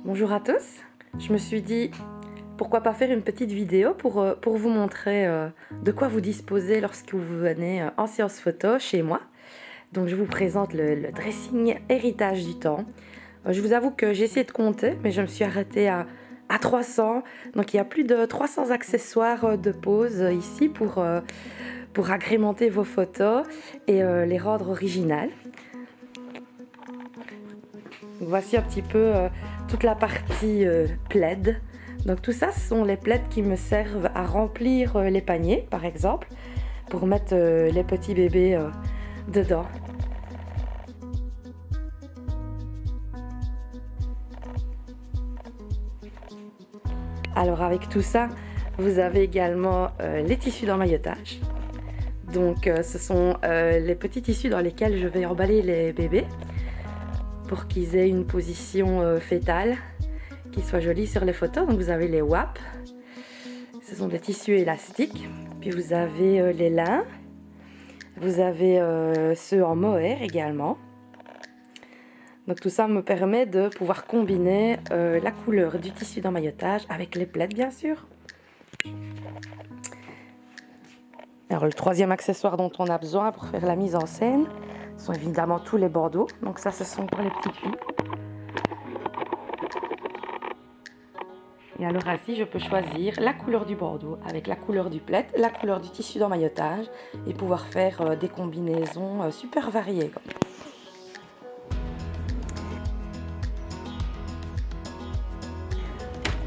Bonjour à tous, je me suis dit pourquoi pas faire une petite vidéo pour vous montrer de quoi vous disposez lorsque vous venez en séance photo chez moi. Donc je vous présente le dressing héritage du temps. Je vous avoue que j'ai essayé de compter mais je me suis arrêtée à 300. Donc il y a plus de 300 accessoires de pose ici pour agrémenter vos photos et les rendre originales. Donc voici un petit peu toute la partie plaid. Donc tout ça, ce sont les plaids qui me servent à remplir les paniers, par exemple, pour mettre les petits bébés dedans. Alors avec tout ça, vous avez également les tissus d'emmaillotage. Donc ce sont les petits tissus dans lesquels je vais emballer les bébés pour qu'ils aient une position fétale qui soit jolie sur les photos. Donc vous avez les WAP, ce sont des tissus élastiques, puis vous avez les lins, vous avez ceux en mohair également. Donc tout ça me permet de pouvoir combiner la couleur du tissu d'emmaillotage avec les plaids bien sûr. Alors le troisième accessoire dont on a besoin pour faire la mise en scène sont évidemment tous les bandeaux. Donc ça, ce sont pour les petites filles. Et alors ainsi, je peux choisir la couleur du bandeau avec la couleur du plaid, la couleur du tissu d'emmaillotage et pouvoir faire des combinaisons super variées.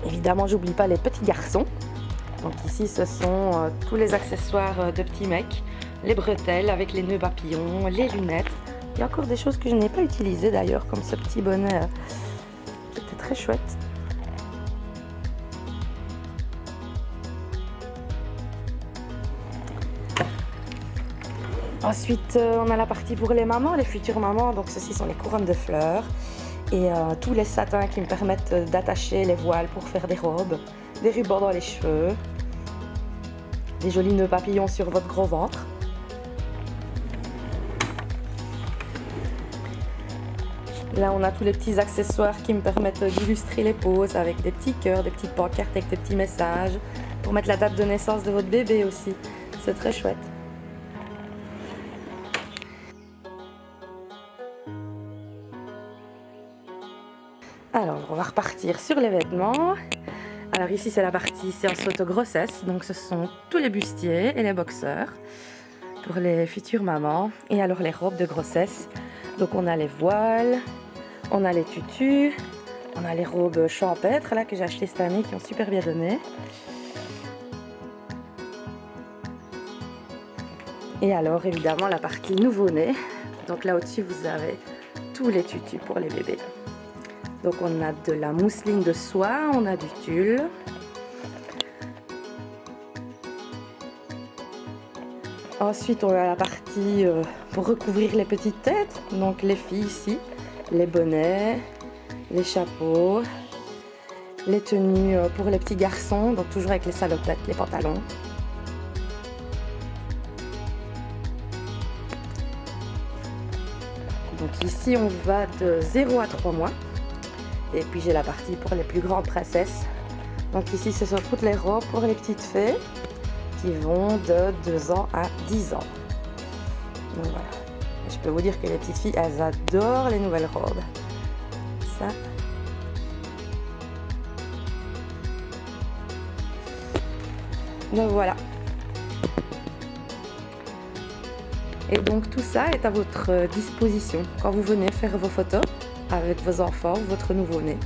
Évidemment, j'oublie pas les petits garçons. Donc ici, ce sont tous les accessoires de petits mecs, les bretelles avec les nœuds papillons, les lunettes. Il y a encore des choses que je n'ai pas utilisées d'ailleurs, comme ce petit bonnet qui était très chouette. Ensuite, on a la partie pour les mamans, les futures mamans. Donc ceci sont les couronnes de fleurs et tous les satins qui me permettent d'attacher les voiles pour faire des robes, des rubans dans les cheveux, des jolis nœuds papillons sur votre gros ventre. Là, on a tous les petits accessoires qui me permettent d'illustrer les poses avec des petits cœurs, des petites pancartes avec des petits messages pour mettre la date de naissance de votre bébé aussi. C'est très chouette. Alors, on va repartir sur les vêtements. Alors ici, c'est la partie séance photo grossesse. Donc, ce sont tous les bustiers et les boxeurs pour les futures mamans. Et alors, les robes de grossesse. Donc, on a les voiles, on a les tutus, on a les robes champêtres là que j'ai achetées cette année qui ont super bien donné. Et alors, évidemment, la partie nouveau-né. Donc là, au-dessus, vous avez tous les tutus pour les bébés. Donc on a de la mousseline de soie, on a du tulle. Ensuite on a la partie pour recouvrir les petites têtes. Donc les filles ici, les bonnets, les chapeaux, les tenues pour les petits garçons, donc toujours avec les salopettes, les pantalons. Donc ici on va de 0 à 3 mois. Et puis j'ai la partie pour les plus grandes princesses. Donc ici ce sont toutes les robes pour les petites fées qui vont de 2 ans à 10 ans. Donc voilà. Je peux vous dire que les petites filles, elles adorent les nouvelles robes. Ça. Donc voilà. Et donc tout ça est à votre disposition quand vous venez faire vos photos avec vos enfants, votre nouveau-né.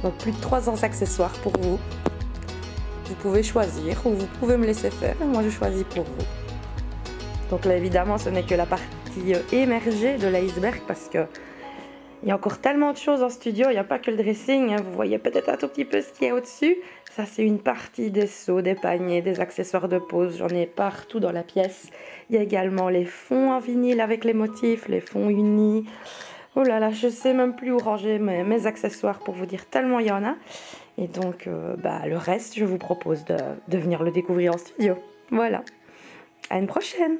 Donc plus de 300 accessoires pour vous. Vous pouvez choisir ou vous pouvez me laisser faire. Moi je choisis pour vous. Donc là évidemment ce n'est que la partie émergée de l'iceberg parce que il y a encore tellement de choses en studio. Il n'y a pas que le dressing. Vous voyez peut-être un tout petit peu ce qu'il y a au-dessus. Ça c'est une partie des seaux, des paniers, des accessoires de pose. J'en ai partout dans la pièce. Il y a également les fonds en vinyle avec les motifs, les fonds unis. Oh là là, je sais même plus où ranger mes accessoires pour vous dire tellement il y en a. Et donc, le reste, je vous propose de venir le découvrir en studio. Voilà. À une prochaine!